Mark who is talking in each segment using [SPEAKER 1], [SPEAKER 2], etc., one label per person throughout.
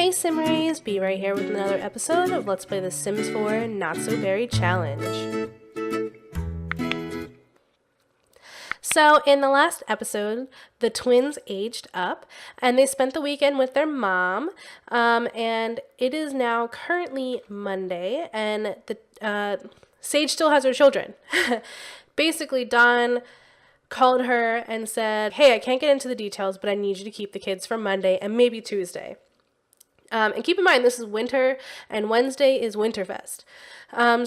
[SPEAKER 1] Hey Simrays, be right here with another episode of Let's Play The Sims 4 Not So Berry Challenge. So in the last episode, the twins aged up and they spent the weekend with their mom, and it is now currently Monday, and Sage still has her children. Basically, Dawn called her and said, hey, I can't get into the details, but I need you to keep the kids for Monday and maybe Tuesday. And keep in mind, this is winter, and Wednesday is Winterfest.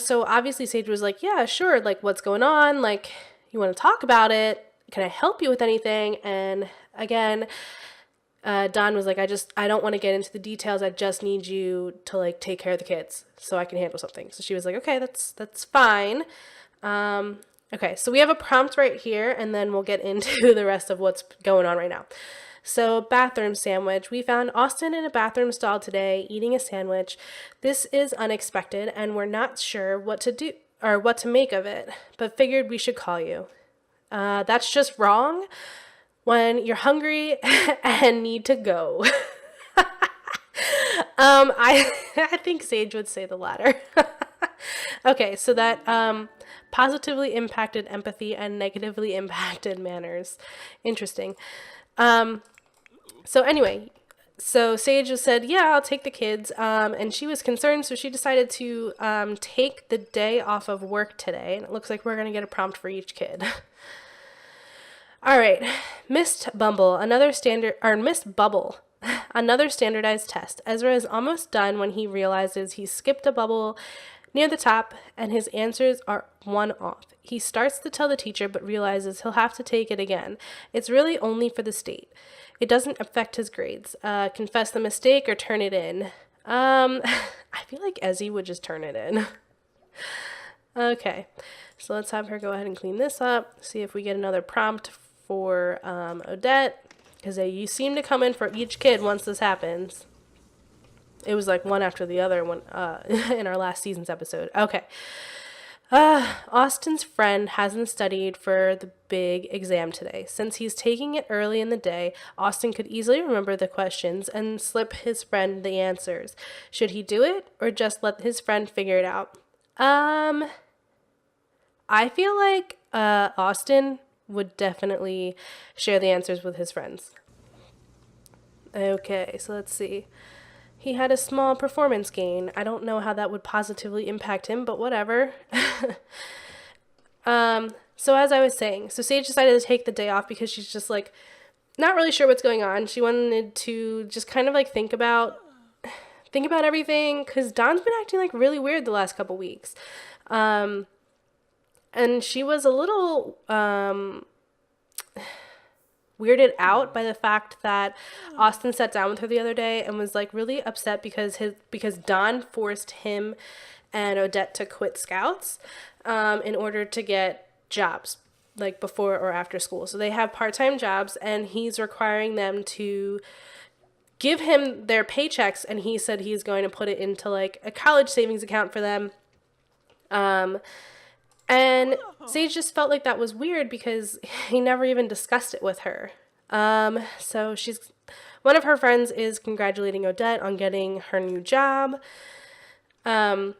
[SPEAKER 1] So obviously Sage was like, yeah, sure, like, what's going on? Like, you want to talk about it? Can I help you with anything? And again, Dawn was like, I don't want to get into the details. I just need you to, like, take care of the kids so I can handle something. So she was like, okay, that's fine. Okay, so we have a prompt right here, and then we'll get into the rest of what's going on right now. So, bathroom sandwich. We found Austin in a bathroom stall today eating a sandwich. This is unexpected, and we're not sure what to do or what to make of it, but figured we should call you. That's just wrong when you're hungry and need to go. I think Sage would say the latter. Okay, so that positively impacted empathy and negatively impacted manners. Interesting. So anyway, so Sage just said, yeah, I'll take the kids, and she was concerned, so she decided to take the day off of work today, and it looks like we're going to get a prompt for each kid. All right, Missed Bubble, another standardized test. Ezra is almost done when he realizes he skipped a bubble near the top, and his answers are one off. He starts to tell the teacher, but realizes he'll have to take it again. It's really only for the state. It doesn't affect his grades. Confess the mistake or turn it in. I feel like Ezzy would just turn it in. Okay, so let's have her go ahead and clean this up. See if we get another prompt for Odette, because you seem to come in for each kid once this happens. It was like one after the other one in our last season's episode. Okay. Austin's friend hasn't studied for the big exam today. Since he's taking it early in the day, Austin could easily remember the questions and slip his friend the answers. Should he do it or just let his friend figure it out? I feel like Austin would definitely share the answers with his friends. Okay, so let's see. He had a small performance gain. I don't know how that would positively impact him, but whatever. So as I was saying, so Sage decided to take the day off because she's just like not really sure what's going on. She wanted to just kind of like think about everything, because Dawn's been acting like really weird the last couple weeks. And she was a little weirded out by the fact that Austin sat down with her the other day and was like really upset because Dawn forced him and Odette to quit Scouts in order to get jobs like before or after school. So they have part-time jobs, and he's requiring them to give him their paychecks, and he said he's going to put it into like a college savings account for them. And Sage just felt like that was weird because he never even discussed it with her. So one of her friends is congratulating Odette on getting her new job. So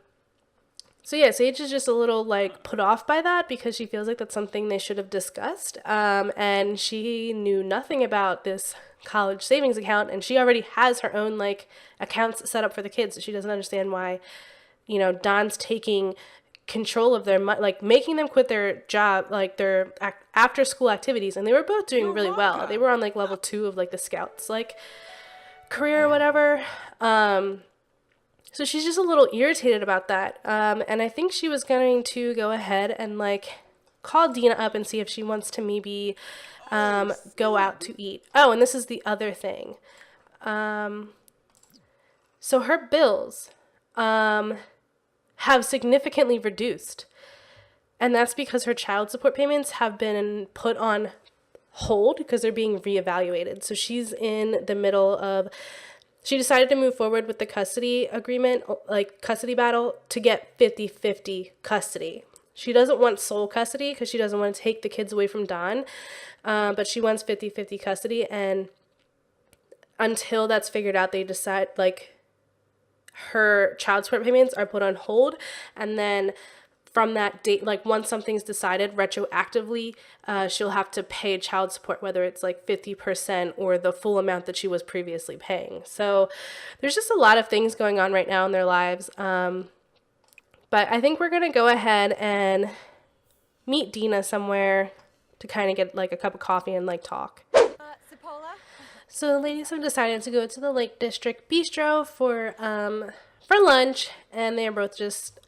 [SPEAKER 1] yeah, Sage is just a little like put off by that because she feels like that's something they should have discussed. And she knew nothing about this college savings account, and she already has her own like accounts set up for the kids. So she doesn't understand why, Dawn's taking control of their like making them quit their job, like their after school activities, and they were both doing really well. They were on like level 2 of like the Scouts like career or whatever. So she's just a little irritated about that, and I think she was going to go ahead and like call Dina up and see if she wants to maybe go out to eat. Oh, and this is the other thing. So her bills have significantly reduced, and that's because her child support payments have been put on hold because they're being reevaluated. So she's in the middle of, she decided to move forward with the custody agreement, like custody battle, to get 50-50 custody. She doesn't want sole custody because she doesn't want to take the kids away from Dawn, but she wants 50-50 custody, and until that's figured out, they decide, like, her child support payments are put on hold, and then from that date, like once something's decided retroactively, she'll have to pay child support, whether it's like 50% or the full amount that she was previously paying. So there's just a lot of things going on right now in their lives. But I think we're gonna go ahead and meet Dina somewhere to kind of get like a cup of coffee and like talk. So the ladies have decided to go to the Lake District Bistro for lunch, and they're both just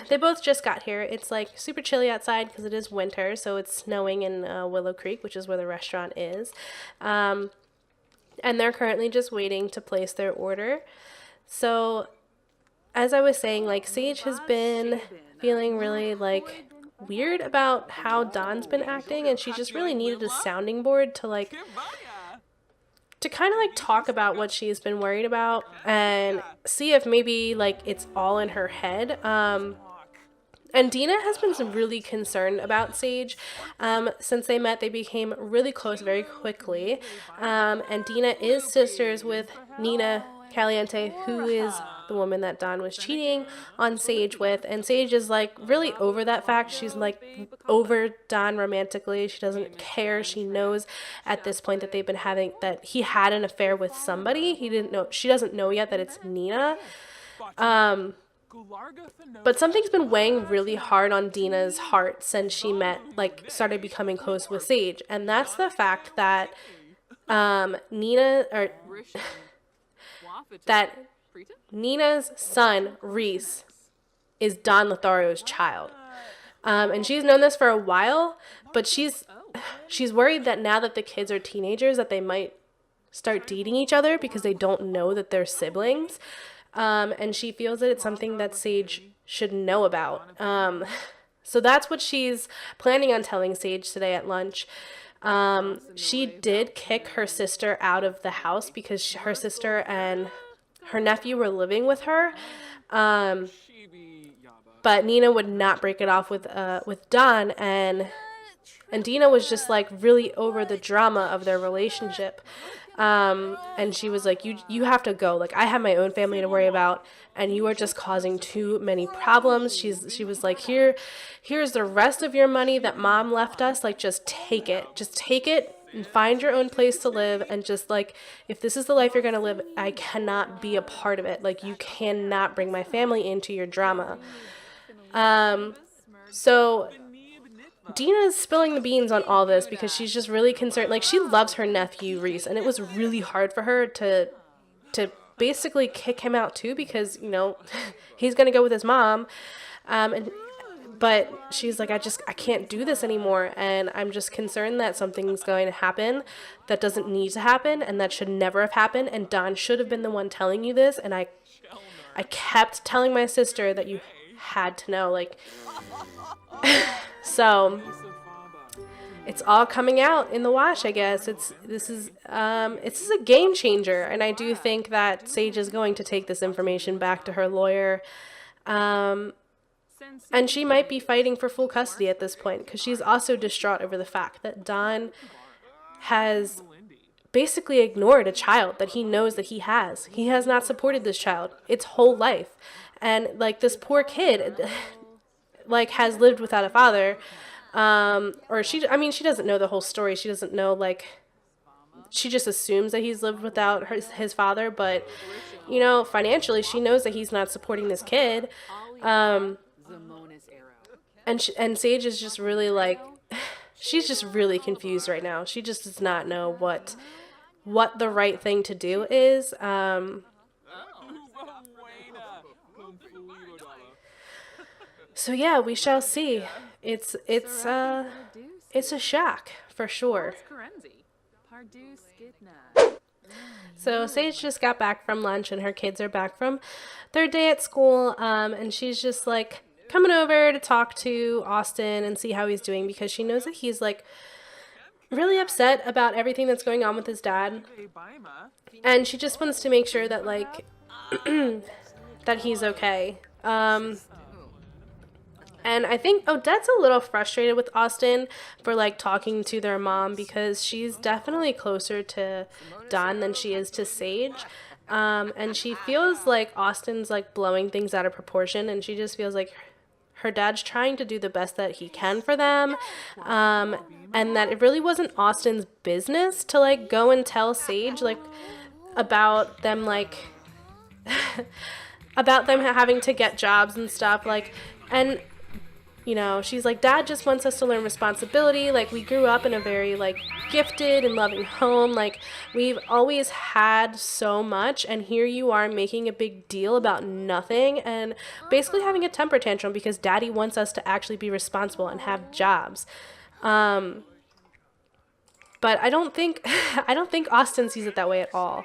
[SPEAKER 1] they both just got here. It's like super chilly outside because it is winter, so it's snowing in Willow Creek, which is where the restaurant is, and they're currently just waiting to place their order. So as I was saying, like, Sage has been feeling really like weird about how Don's been acting, and she just really needed a sounding board to like to kind of like talk about what she's been worried about and see if maybe like it's all in her head. And Dina has been really concerned about Sage. Since they met, they became really close very quickly. And Dina is sisters with Nina Caliente, who is the woman that Don was cheating on Sage with. And Sage is like really over that fact. She's like over Don romantically. She doesn't care. She knows at this point that they've been having, that he had an affair with somebody. He didn't know, she doesn't know yet that it's Nina. But something's been weighing really hard on Dina's heart since she started becoming close with Sage. And that's the fact that Nina's son, Reese, is Don Lothario's child. And she's known this for a while, but she's worried that now that the kids are teenagers that they might start dating each other because they don't know that they're siblings. And she feels that it's something that Sage should know about. So that's what she's planning on telling Sage today at lunch. She did kick her sister out of the house because her sister and her nephew were living with her. But Nina would not break it off with Don, and Dina was just like really over the drama of their relationship. And she was like, you have to go. Like, I have my own family to worry about, and you are just causing too many problems. She was like, here's the rest of your money that mom left us. Like, just take it and find your own place to live. And just like, if this is the life you're going to live, I cannot be a part of it. Like, you cannot bring my family into your drama. So Dina's spilling the beans on all this because she's just really concerned. Like, she loves her nephew, Reese, and it was really hard for her to basically kick him out too because, you know, he's going to go with his mom. But she's like, I can't do this anymore. And I'm just concerned that something's going to happen that doesn't need to happen and that should never have happened. And Don should have been the one telling you this. And I kept telling my sister that you had to know, like, so it's all coming out in the wash, I guess. This is a game changer. And I do think that Sage is going to take this information back to her lawyer. And she might be fighting for full custody at this point because she's also distraught over the fact that Don has basically ignored a child that he knows that he has. He has not supported this child its whole life. And, like, this poor kid, like, has lived without a father. Or she doesn't know the whole story. She doesn't know, like, she just assumes that he's lived without his father. But, you know, financially, she knows that he's not supporting this kid. And Sage is just really like, she's just really confused right now. She just does not know what the right thing to do is. So yeah, we shall see. It's a shock for sure. So Sage just got back from lunch and her kids are back from their day at school. And she's just like coming over to talk to Austin and see how he's doing because she knows that he's like really upset about everything that's going on with his dad. And she just wants to make sure that like that he's okay. And I think Odette's a little frustrated with Austin for like talking to their mom because she's definitely closer to Don than she is to Sage. And she feels like Austin's like blowing things out of proportion, and she just feels like her dad's trying to do the best that he can for them. And that it really wasn't Austin's business to like go and tell Sage like about them like about them having to get jobs and stuff like. And you know, she's like, Dad just wants us to learn responsibility. Like, we grew up in a very, like, gifted and loving home. Like, we've always had so much. And here you are making a big deal about nothing and basically having a temper tantrum because Daddy wants us to actually be responsible and have jobs. But I don't think, I don't think Austin sees it that way at all.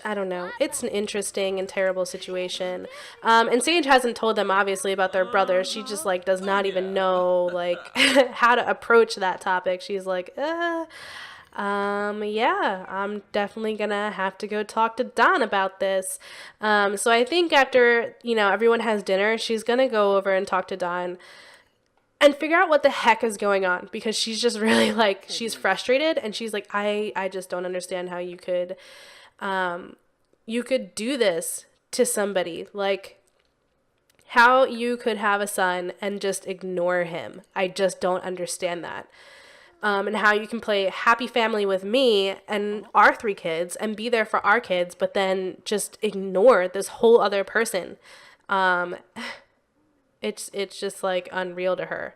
[SPEAKER 1] I don't know. It's an interesting and terrible situation. And Sage hasn't told them, obviously, about their brother. She just, like, does not even know, like, how to approach that topic. She's like, yeah, I'm definitely gonna have to go talk to Don about this. So I think after, you know, everyone has dinner, she's gonna go over and talk to Don and figure out what the heck is going on because she's just really, like, she's frustrated and she's like, I just don't understand how you could do this to somebody, like how you could have a son and just ignore him. I just don't understand that. And how you can play happy family with me and our 3 kids and be there for our kids, but then just ignore this whole other person. It's just like unreal to her.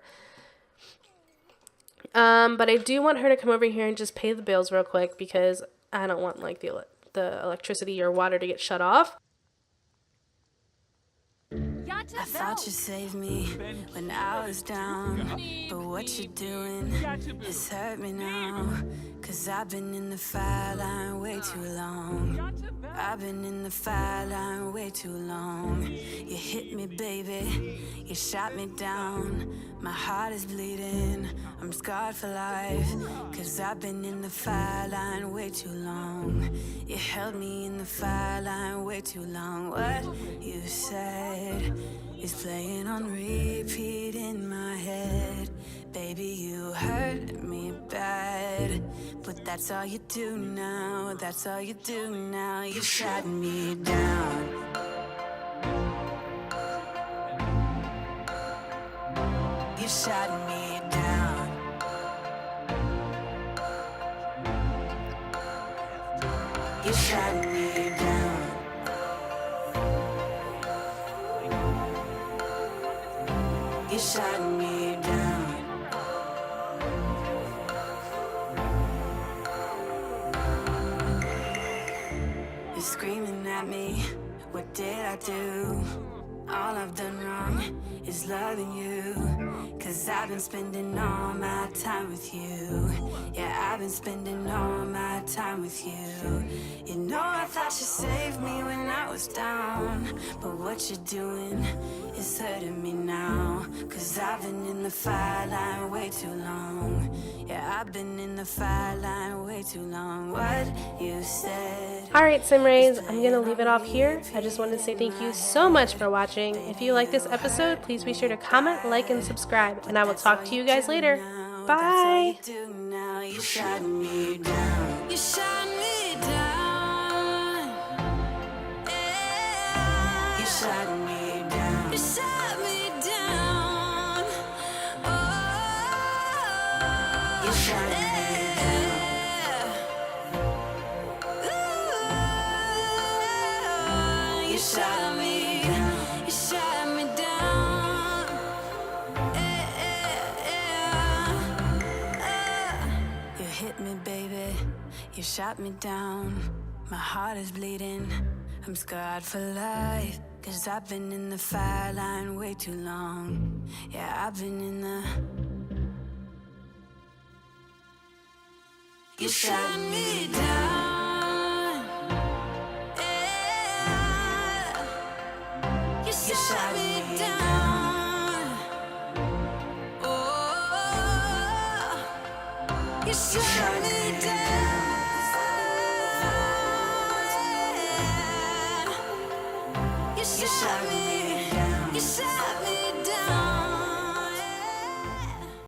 [SPEAKER 1] But I do want her to come over here and just pay the bills real quick because I don't want like the electricity or water to get shut off.
[SPEAKER 2] I thought you saved me when I was down, but what you're doing has hurt me now. Cause I've been in the fire line way too long. I've been in the fire line way too long. You hit me, baby, you shot me down. My heart is bleeding, I'm scarred for life. Cause I've been in the fire line way too long. You held me in the fire line way too long. What you said is playing on repeat in my head. Baby, you hurt me bad, but that's all you do now. That's all you do now. You shut me down. You shut me down. You shut me down. You shut me down. You're screaming at me, what did I do? All I've done wrong is loving you. Cause I've been spending all my time with you. Yeah, I've been spending all my time with you. You know I thought you saved me when I was down, but what you're doing is hurting me now. Cause I've been in the fire line way too long. Yeah, I've been in the fire line way too long. What you said.
[SPEAKER 1] Alright, Simrays, I'm going to leave it off here. I just wanted to say thank you so much for watching. If you like this episode, please be sure to comment, like, and subscribe. And I will talk to you guys later. Bye!
[SPEAKER 2] You shut me down. You shut me down. Yeah. You shut me down. You shut me down. Oh. You shut me down. Ooh. You shut me. You shut me down. You hit me, baby. You shot me down. My heart is bleeding. I'm scarred for life. Cause I've been in the fire line way too long. Yeah, I've been in the. You shot me down. Yeah. You shot me down. Oh. You shut me down. You shut me